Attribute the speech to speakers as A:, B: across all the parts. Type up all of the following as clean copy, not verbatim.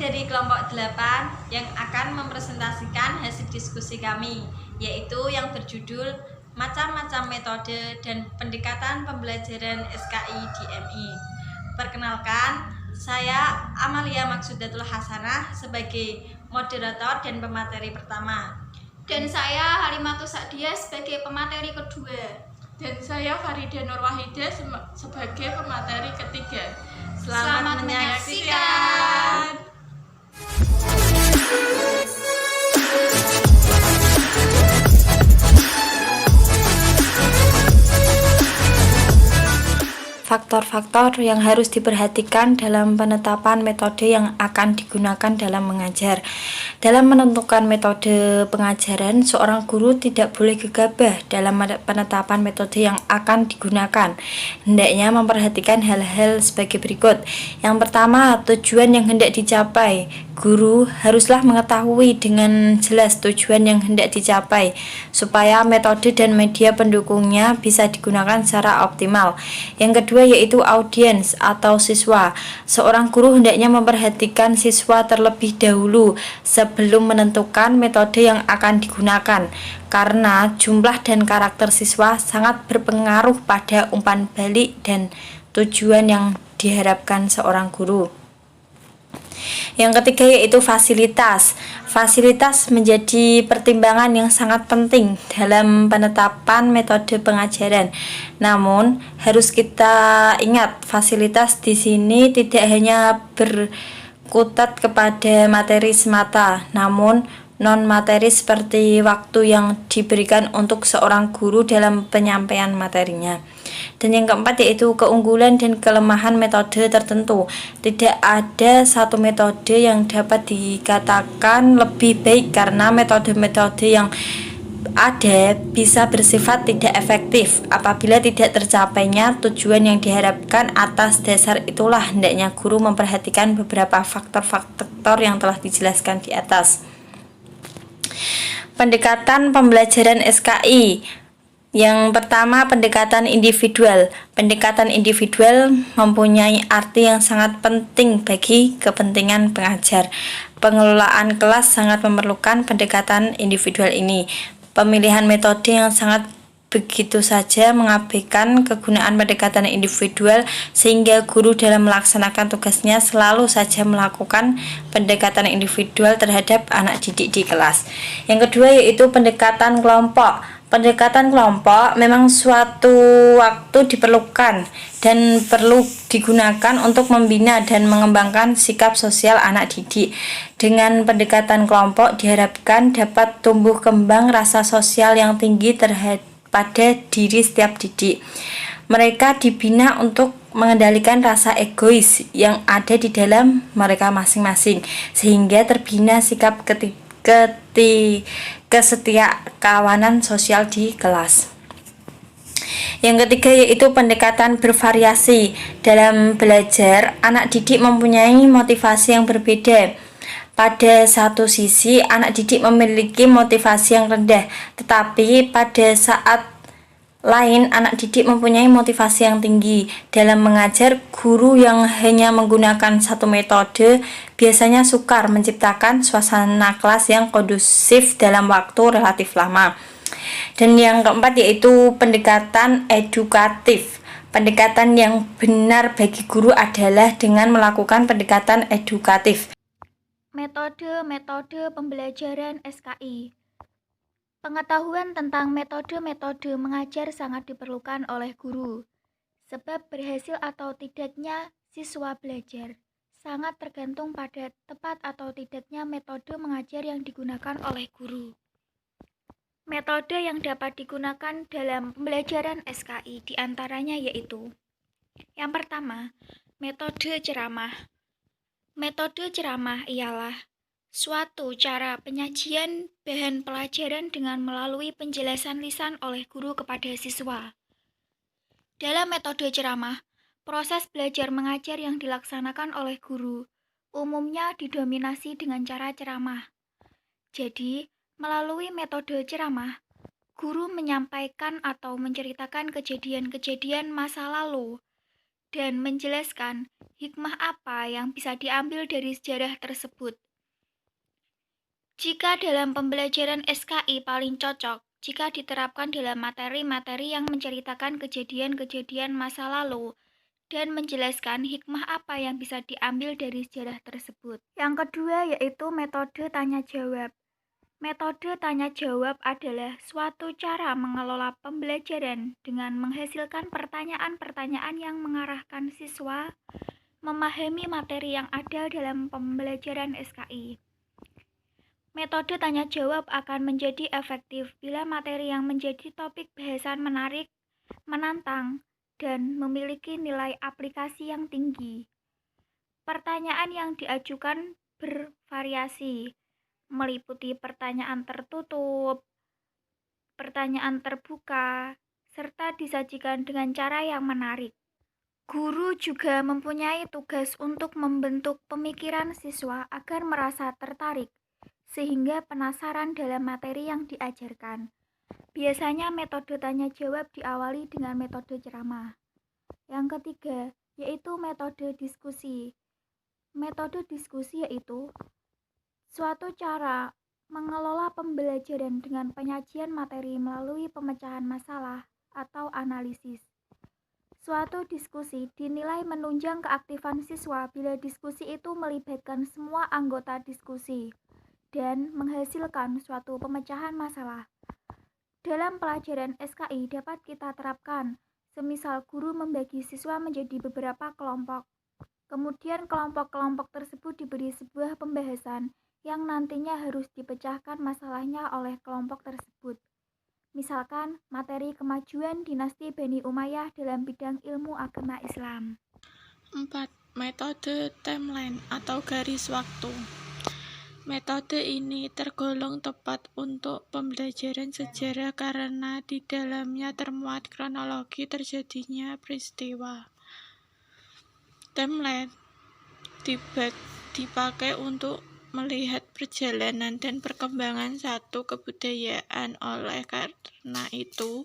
A: dari kelompok 8 yang akan mempresentasikan hasil diskusi kami, yaitu yang berjudul Macam-macam metode dan pendekatan pembelajaran SKI di MI. Perkenalkan, saya Amalia Maksudatul Hasanah sebagai moderator dan pemateri pertama.
B: Dan saya Halimatus Sa'diyah sebagai pemateri kedua.
C: Dan saya Farida Nurwahida sebagai pemateri ketiga.
A: Selamat menyaksikan.
D: Faktor-faktor yang harus diperhatikan dalam penetapan metode yang akan digunakan dalam mengajar. Dalam menentukan metode pengajaran, seorang guru tidak boleh gegabah dalam penetapan metode yang akan digunakan. Hendaknya memperhatikan hal-hal sebagai berikut. Yang pertama, tujuan yang hendak dicapai. Guru haruslah mengetahui dengan jelas tujuan yang hendak dicapai, supaya metode dan media pendukungnya bisa digunakan secara optimal. Yang kedua yaitu audiens atau siswa. Seorang guru hendaknya memperhatikan siswa terlebih dahulu sebelum menentukan metode yang akan digunakan, karena jumlah dan karakter siswa sangat berpengaruh pada umpan balik dan tujuan yang diharapkan seorang guru. Yang ketiga yaitu fasilitas. Fasilitas menjadi pertimbangan yang sangat penting dalam penetapan metode pengajaran. Namun, harus kita ingat, fasilitas di sini tidak hanya berkutat kepada materi semata, namun non-materi seperti waktu yang diberikan untuk seorang guru dalam penyampaian materinya. Dan yang keempat yaitu keunggulan dan kelemahan metode tertentu. Tidak ada satu metode yang dapat dikatakan lebih baik, karena metode-metode yang ada bisa bersifat tidak efektif apabila tidak tercapainya tujuan yang diharapkan. Atas dasar itulah hendaknya guru memperhatikan beberapa faktor-faktor yang telah dijelaskan di atas. Pendekatan pembelajaran SKI. Yang pertama, pendekatan individual. Pendekatan individual mempunyai arti yang sangat penting bagi kepentingan pengajar. Pengelolaan kelas sangat memerlukan pendekatan individual ini. Pemilihan metode yang sangat begitu saja mengabaikan kegunaan pendekatan individual, sehingga guru dalam melaksanakan tugasnya selalu saja melakukan pendekatan individual terhadap anak didik di kelas. Yang kedua yaitu pendekatan kelompok. Pendekatan kelompok memang suatu waktu diperlukan dan perlu digunakan untuk membina dan mengembangkan sikap sosial anak didik. Dengan pendekatan kelompok diharapkan dapat tumbuh kembang rasa sosial yang tinggi pada diri setiap didik. Mereka dibina untuk mengendalikan rasa egois yang ada di dalam mereka masing-masing, sehingga terbina sikap kesetiakawanan sosial di kelas. Yang ketiga yaitu pendekatan bervariasi. Dalam belajar, anak didik mempunyai motivasi yang berbeda. Pada satu sisi, anak didik memiliki motivasi yang rendah, tetapi pada saat lain anak didik mempunyai motivasi yang tinggi. Dalam mengajar, guru yang hanya menggunakan satu metode biasanya sukar menciptakan suasana kelas yang kondusif dalam waktu relatif lama. Dan yang keempat yaitu pendekatan edukatif. Pendekatan yang benar bagi guru adalah dengan melakukan pendekatan edukatif.
B: Metode-metode pembelajaran SKI. Pengetahuan tentang metode-metode mengajar sangat diperlukan oleh guru, sebab berhasil atau tidaknya siswa belajar sangat tergantung pada tepat atau tidaknya metode mengajar yang digunakan oleh guru. Metode yang dapat digunakan dalam pembelajaran SKI diantaranya yaitu: yang pertama, metode ceramah. Metode ceramah ialah suatu cara penyajian bahan pelajaran dengan melalui penjelasan lisan oleh guru kepada siswa. Dalam metode ceramah, proses belajar mengajar yang dilaksanakan oleh guru umumnya didominasi dengan cara ceramah. Jadi, melalui metode ceramah, guru menyampaikan atau menceritakan kejadian-kejadian masa lalu dan menjelaskan hikmah apa yang bisa diambil dari sejarah tersebut. Jika dalam pembelajaran SKI paling cocok jika diterapkan dalam materi-materi yang menceritakan kejadian-kejadian masa lalu dan menjelaskan hikmah apa yang bisa diambil dari sejarah tersebut. Yang kedua yaitu metode tanya-jawab. Metode tanya-jawab adalah suatu cara mengelola pembelajaran dengan menghasilkan pertanyaan-pertanyaan yang mengarahkan siswa memahami materi yang ada dalam pembelajaran SKI. Metode tanya-jawab akan menjadi efektif bila materi yang menjadi topik bahasan menarik, menantang, dan memiliki nilai aplikasi yang tinggi. Pertanyaan yang diajukan bervariasi, meliputi pertanyaan tertutup, pertanyaan terbuka, serta disajikan dengan cara yang menarik. Guru juga mempunyai tugas untuk membentuk pemikiran siswa agar merasa tertarik, sehingga penasaran dalam materi yang diajarkan. Biasanya metode tanya-jawab diawali dengan metode ceramah. Yang ketiga, yaitu metode diskusi. Metode diskusi yaitu suatu cara mengelola pembelajaran dengan penyajian materi melalui pemecahan masalah atau analisis. Suatu diskusi dinilai menunjang keaktifan siswa bila diskusi itu melibatkan semua anggota diskusi dan menghasilkan suatu pemecahan masalah. Dalam pelajaran SKI dapat kita terapkan, semisal guru membagi siswa menjadi beberapa kelompok. Kemudian kelompok-kelompok tersebut diberi sebuah pembahasan yang nantinya harus dipecahkan masalahnya oleh kelompok tersebut. Misalkan materi kemajuan dinasti Bani Umayyah dalam bidang ilmu agama Islam.
C: 4. Metode timeline atau garis waktu. Metode ini tergolong tepat untuk pembelajaran sejarah karena di dalamnya termuat kronologi terjadinya peristiwa. Timeline dipakai untuk melihat perjalanan dan perkembangan satu kebudayaan. Oleh karena itu,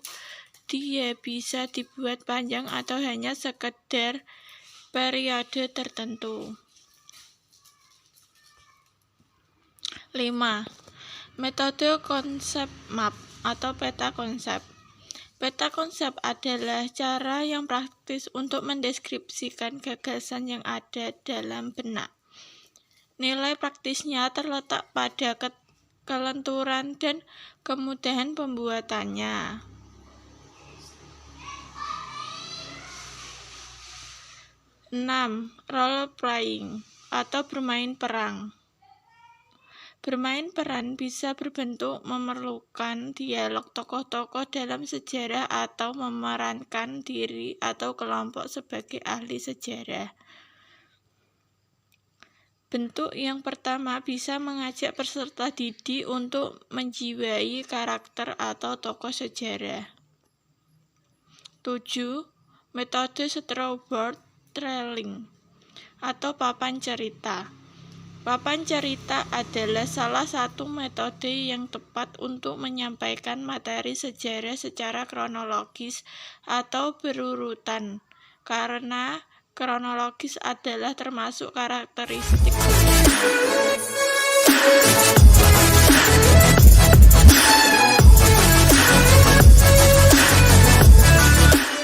C: dia bisa dibuat panjang atau hanya sekedar periode tertentu. 5. Metode konsep map atau peta konsep. Peta konsep adalah cara yang praktis untuk mendeskripsikan gagasan yang ada dalam benak. Nilai praktisnya terletak pada kelenturan dan kemudahan pembuatannya. 6. Role playing atau bermain perang. Bermain peran bisa berbentuk memerlukan dialog tokoh-tokoh dalam sejarah atau memerankan diri atau kelompok sebagai ahli sejarah. Bentuk yang pertama bisa mengajak peserta didik untuk menjiwai karakter atau tokoh sejarah. 7. Metode storytelling atau papan cerita. Papan cerita adalah salah satu metode yang tepat untuk menyampaikan materi sejarah secara kronologis atau berurutan, karena kronologis adalah termasuk karakteristik sejarah.